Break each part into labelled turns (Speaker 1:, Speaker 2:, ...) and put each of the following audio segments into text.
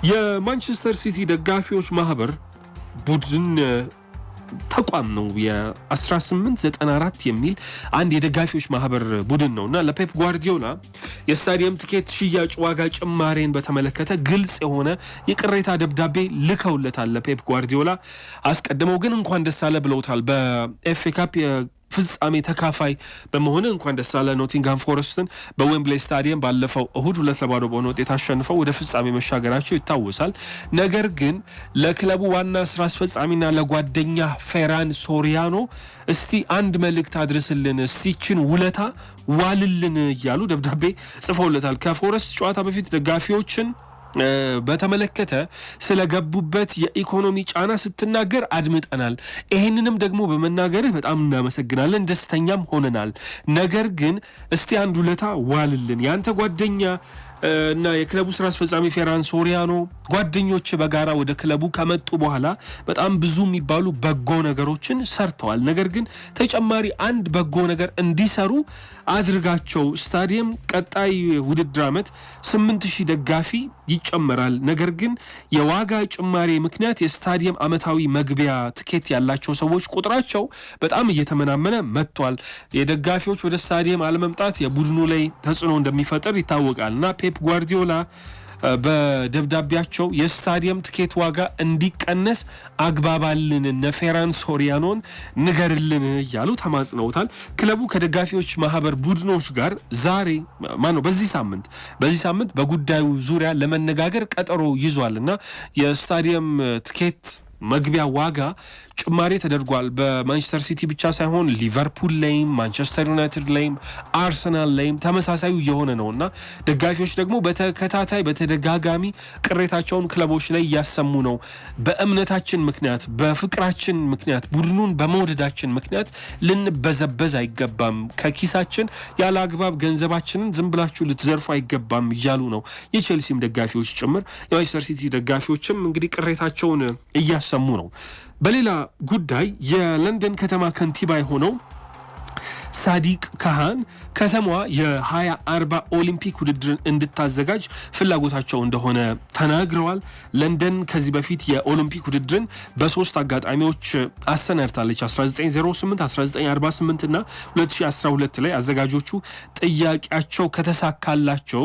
Speaker 1: የማንቸስተር ሲቲ ደጋፊዎች ማህበር ቡድን ተቋም ነው የ1894 የሚል አንድ የደጋፊዎች ማህበር ቡድን ነውና ለፔፕ ጓርዲዮላ የስታዲየም ቲኬት ሽያጭ ዋጋ ጭማሬን በተመለከተ ግልጽ የሆነ የቅሬታ ደብዳቤ ልከውለታል ለፔፕ ጓርዲዮላ። አስቀድመው ግን እንኳን ደስ አለ ብለውታል። በኤፍኤ ካፕ ፍጻሜ ተካፋይ በመሆን እንኳን ደስ አለ ኖቲንግሃም ፎረስትን በዌምብሌይ ስታዲየም ባለፈው እሁድ 2-0 በሆነ ውጤት አሸንፈው ወደ ፍጻሜ መሻገራቸው ይታወሳል። ነገር ግን ለክለቡ ዋና ስራ አስፈጻሚና ለጓደኛ ፌራን ሶሪያኖ እስቲ አንድ መልእክት አድርስልን፣ እስቲችን ውለታ ዋልልን እያሉ ደብዳቤ ጽፈውለታል። ከፎረስት ጨዋታ በፊት ደጋፊዎችን በተመለከተ ስለገቡበት የኢኮኖሚ ጫና ስትናገር አድምጠናል። ይሄንንም ደግሞ በመናገርህ በጣም እናመሰግናለን፣ ደስተኛም ሆነናል። ነገር ግን እስቲ አንድ ውለታ ዋልልን። ያንተ ጓደኛ እና የክለቡ ስራ አስፈጻሚ ፌራን ሶሪያኖ ጓደኞች በጋራ ወደ ክለቡ ከመጡ በኋላ በጣም ብዙ የሚባሉ በጎ ነገሮችን ሰርተዋል። ነገር ግን ተጨማሪ አንድ በጎ ነገር እንዲሰሩ አድርጋቸው። ስታዲየም ቀጣይ ውድድር ዓመት 8000 ደጋፊ ይጨመራል። ነገር ግን የዋጋ ጭማሪ ምክንያት የስታዲየም ዓመታዊ መግቢያ ትኬት ያላቸው ሰዎች ቁጥራቸው በጣም እየተመናመነ መጥቷል። የደጋፊዎች ወደ ስታዲየም አለመምጣት የቡድኑ ላይ ተጽዕኖ እንደሚፈጥር ይታወቃልና ፔፕ ጓርዲዮላ በደብዳቤያቸው የስታዲየም ትኬት ዋጋ እንዲቀነስ አግባባልን ነፌራን ሶሪያኖን ንገርልን እያሉ ተማጽነውታል። ክለቡ ከደጋፊዎች ማህበር ቡድኖች ጋር በዚህ ሳምንት በጉዳዩ ዙሪያ ለመነጋገር ቀጠሮ ይዟልና የስታዲየም ትኬት መግቢያ ዋጋ ጭማሬ ተደርጓል። በማንቸስተር ሲቲ ብቻ ሳይሆን ሊቨርፑል ላይም ማንቸስተር ዩናይትድ ላይም አርሰናል ላይም ተመሳሳዩ የሆነ ነውና ደጋፊዎች ደግሞ በተደጋጋሚ ቅሬታቸውን ክለቦች ላይ እያሰሙ ነው። በእምነታችን ምክንያት፣ በፍቅራችን ምክንያት፣ ቡድኑን በመውደዳችን ምክንያት ልንበዘበዝ አይገባም፣ ከኪሳችን ያለ አግባብ ገንዘባችንን ዝም ብላችሁ ልትዘርፉ አይገባም እያሉ ነው። የቼልሲም ደጋፊዎች ጭምር የማንቸስተር ሲቲ ደጋፊዎችም እንግዲህ ቅሬታቸውን እያሰሙ ነው። በሌላ ጉዳይ የለንደን ከተማ ከንቲባ የሆነው ሳዲቅ ካሃን ከተማዋ የ2040 ኦሊምፒክ ውድድርን እንድታዘጋጅ ፍላጎታቸው እንደሆነ ተናግረዋል። ለንደን ከዚህ በፊት የኦሊምፒክ ውድድርን በሶስት አጋጣሚዎች አሰናድታለች። 1908፣ 1948 እና 2012 ላይ አዘጋጆቹ ጥያቄያቸው ከተሳካላቸው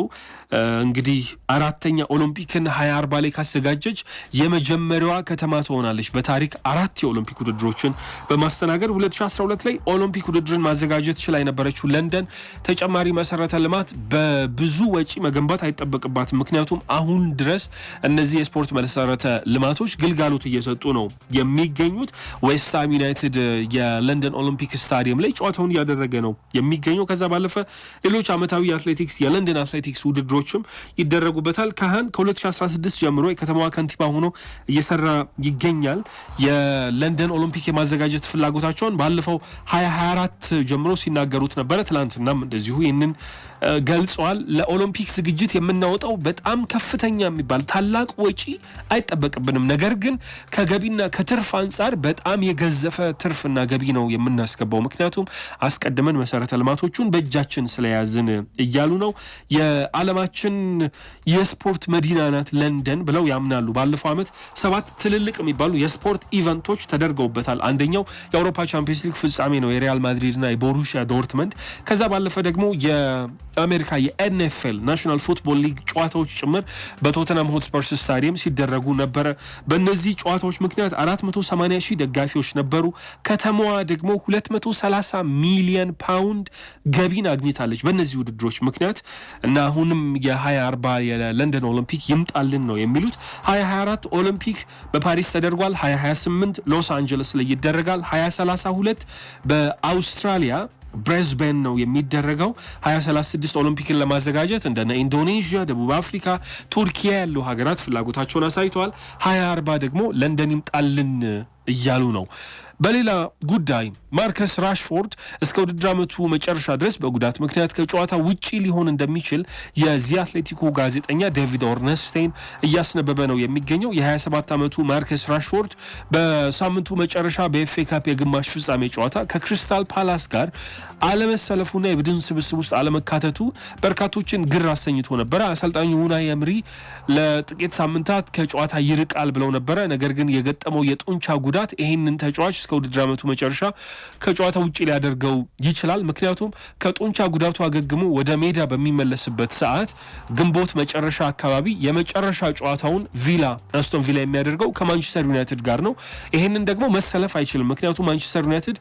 Speaker 1: እንግዲህ አራተኛ ኦሊምፒክን 2040 ላይ ካዘጋጀች የመጀመሪያዋ ከተማ ትሆናለች በታሪክ 4 የኦሊምፒክ ውድድሮችን በማስተናገድ። 2012 ላይ ኦሊምፒክ ውድድርን ማዘጋጀት ችላ የነበረችው ለንደን ተጨማሪ መሰረተ ልማት በብዙ ወጪ መገንባት አይጠበቅባትም። ምክንያቱም አሁን ድረስ እነዚህ የስፖርት መሰረተ ልማቶች ግልጋሎት እየሰጡ ነው የሚገኙት። ዌስትሃም ዩናይትድ የለንደን ኦሊምፒክ ስታዲየም ላይ ጨዋታውን እያደረገ ነው የሚገኘው። ከዛ ባለፈ ሌሎች ዓመታዊ የአትሌቲክስ የለንደን አትሌቲክስ ውድድሮችም ይደረጉበታል። ካህን ከ2016 ጀምሮ የከተማዋ ከንቲባ ሆኖ እየሰራ ይገኛል። የለንደን ኦሊምፒክ የማዘጋጀት ፍላጎታቸውን ባለፈው 2024 ጀምሮ ሲናገሩት ነበረ። ትላንትናም እንደዚሁ ይህንን ገልጸዋል። ለኦሊምፒክ ዝግጅት የምናወጣው በጣም ከፍተኛ የሚባል ታላቅ ወጪ አይጠበቅብንም፣ ነገር ግን ከገቢና ከትርፍ አንጻር በጣም የገዘፈ ትርፍና ገቢ ነው የምናስገባው፣ ምክንያቱም አስቀድመን መሰረተ ልማቶቹን በእጃችን ስለያዝን እያሉ ነው። የዓለማችን የስፖርት መዲና ናት ለንደን ብለው ያምናሉ። ባለፈው ዓመት 7 ትልልቅ የሚባሉ የስፖርት ኢቨንቶች ተደርገውበታል። አንደኛው የአውሮፓ ቻምፒየንስ ሊግ ፍጻሜ ነው፣ የሪያል ማድሪድና የቦሩሺያ ዶርትመንድ። ከዛ ባለፈ ደግሞ የአሜሪካ የኤንኤፍኤል ናሽናል ፉትቦል ሊግ ጨዋታዎች ጭምር በቶተንሃም ሆትስፐርስ ስታዲየም ሲደረጉ ነበረ። በእነዚህ ጨዋታዎች ምክንያት 480,000 ደጋፊዎች ነበሩ። ከተማዋ ደግሞ 230 ሚሊዮን ፓውንድ ገቢን አግኝታለች በእነዚህ ውድድሮች ምክንያት እና አሁንም የ2040 የለንደን ኦሊምፒክ ይምጣልን ነው የሚሉት። 2024 ኦሊምፒክ በፓሪስ ተደርጓል። 2028 ሎስ አንጀለስ ላይ ይደረጋል። 2032 በአውስትራሊያ ብሬዝቤን ነው የሚደረገው። 2036 ኦሊምፒክን ለማዘጋጀት እንደነ ኢንዶኔዥያ፣ ደቡብ አፍሪካ፣ ቱርኪያ ያሉ ሀገራት ፍላጎታቸውን አሳይተዋል። 2040 ደግሞ ለንደን ይምጣልን እያሉ ነው። በሌላ ጉዳይ ማርከስ ራሽፎርድ እስከ ውድድር ዓመቱ መጨረሻ ድረስ በጉዳት ምክንያት ከጨዋታ ውጪ ሊሆን እንደሚችል የዚ አትሌቲኮ ጋዜጠኛ ዴቪድ ኦርነስቴን እያስነበበ ነው የሚገኘው። የ27 ዓመቱ ማርከስ ራሽፎርድ በሳምንቱ መጨረሻ በኤፍኤ ካፕ የግማሽ ፍጻሜ ጨዋታ ከክሪስታል ፓላስ ጋር አለመሰለፉና የቡድን ስብስብ ውስጥ አለመካተቱ በርካቶችን ግር አሰኝቶ ነበረ። አሰልጣኙ ኡናይ ኤምሪ ለጥቂት ሳምንታት ከጨዋታ ይርቃል ብለው ነበረ። ነገር ግን የገጠመው የጡንቻ ጉዳት ይህንን ተጫዋች እስከ ውድድር ዓመቱ መጨረሻ ከጨዋታ ውጪ ሊያደርገው ይችላል። ምክንያቱም ከጡንቻ ጉዳቱ አገግሞ ወደ ሜዳ በሚመለስበት ሰዓት ግንቦት መጨረሻ አካባቢ የመጨረሻ ጨዋታውን አስቶን ቪላ የሚያደርገው ከማንቸስተር ዩናይትድ ጋር ነው። ይህንን ደግሞ መሰለፍ አይችልም። ምክንያቱም ማንቸስተር ዩናይትድ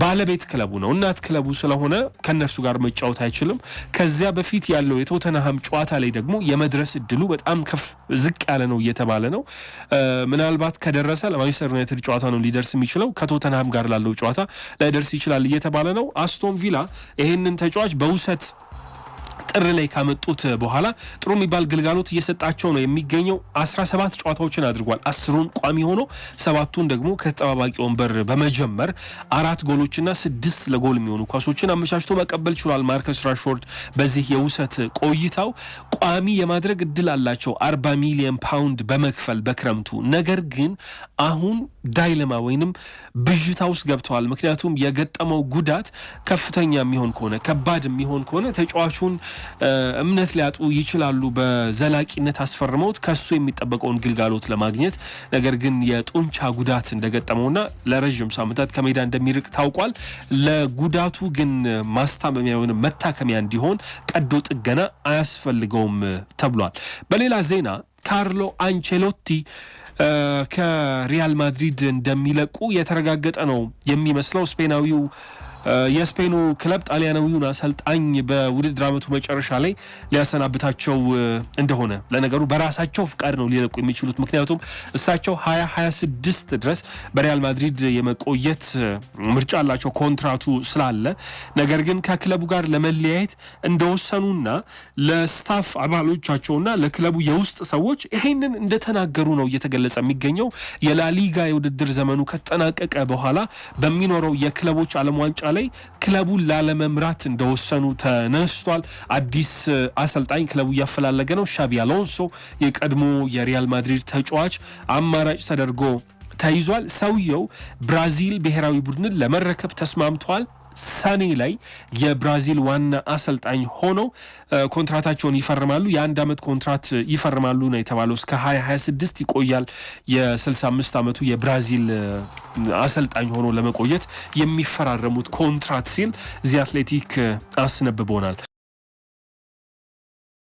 Speaker 1: ባለቤት ክለቡ ነው፣ እናት ክለቡ ስለሆነ ከነርሱ ጋር መጫወት አይችልም። ከዚያ በፊት ያለው የቶተንሃም ጨዋታ ላይ ደግሞ የመድረስ እድሉ በጣም ከፍ ዝቅ ያለ ነው እየተባለ ነው። ምናልባት ከደረሰ ለማንቸስተር ዩናይትድ ጨዋታ ነው ሊደርስ የሚችለው፣ ከቶተንሃም ጋር ላለው ጨዋታ ላይደርስ ይችላል እየተባለ ነው። አስቶን ቪላ ይህንን ተጫዋች በውሰት ጥር ላይ ካመጡት በኋላ ጥሩ የሚባል ግልጋሎት እየሰጣቸው ነው የሚገኘው። 17 ጨዋታዎችን አድርጓል። 10ን ቋሚ ሆኖ 7ቱን ደግሞ ከተጠባባቂ ወንበር በመጀመር 4 ጎሎችና 6 ለጎል የሚሆኑ ኳሶችን አመቻችቶ መቀበል ችሏል። ማርከስ ራሽፎርድ በዚህ የውሰት ቆይታው ቋሚ የማድረግ እድል አላቸው 40 ሚሊዮን ፓውንድ በመክፈል በክረምቱ። ነገር ግን አሁን ዳይለማ ወይንም ብዥታ ውስጥ ገብተዋል። ምክንያቱም የገጠመው ጉዳት ከፍተኛ የሚሆን ከሆነ ከባድ የሚሆን ከሆነ ተጫዋቹን እምነት ሊያጡ ይችላሉ። በዘላቂነት አስፈርመውት ከሱ የሚጠበቀውን ግልጋሎት ለማግኘት ነገር ግን የጡንቻ ጉዳት እንደገጠመውና ለረጅም ሳምንታት ከሜዳ እንደሚርቅ ታውቋል። ለጉዳቱ ግን ማስታመሚያ ወይም መታከሚያ እንዲሆን ቀዶ ጥገና አያስፈልገውም ተብሏል። በሌላ ዜና ካርሎ አንቼሎቲ ከሪያል ማድሪድ እንደሚለቁ የተረጋገጠ ነው የሚመስለው። የስፔኑ ክለብ ጣሊያናዊውን አሰልጣኝ በውድድር ዓመቱ መጨረሻ ላይ ሊያሰናብታቸው እንደሆነ፣ ለነገሩ በራሳቸው ፍቃድ ነው ሊለቁ የሚችሉት። ምክንያቱም እሳቸው 2026 ድረስ በሪያል ማድሪድ የመቆየት ምርጫ አላቸው ኮንትራቱ ስላለ። ነገር ግን ከክለቡ ጋር ለመለያየት እንደወሰኑና ለስታፍ አባሎቻቸውና ለክለቡ የውስጥ ሰዎች ይሄንን እንደተናገሩ ነው እየተገለጸ የሚገኘው። የላሊጋ የውድድር ዘመኑ ከተጠናቀቀ በኋላ በሚኖረው የክለቦች ዓለም ዋንጫ ላይ ክለቡን ላለመምራት እንደወሰኑ ተነስቷል። አዲስ አሰልጣኝ ክለቡ እያፈላለገ ነው። ሻቢ አሎንሶ የቀድሞ የሪያል ማድሪድ ተጫዋች አማራጭ ተደርጎ ተይዟል። ሰውየው ብራዚል ብሔራዊ ቡድንን ለመረከብ ተስማምቷል። ሰኔ ላይ የብራዚል ዋና አሰልጣኝ ሆነው ኮንትራታቸውን ይፈርማሉ። የ1 ዓመት ኮንትራት ይፈርማሉ ነው የተባለው። እስከ 2026 ይቆያል። የ65 ዓመቱ የብራዚል አሰልጣኝ ሆኖ ለመቆየት የሚፈራረሙት ኮንትራት ሲል ዚ አትሌቲክ አስነብቦናል።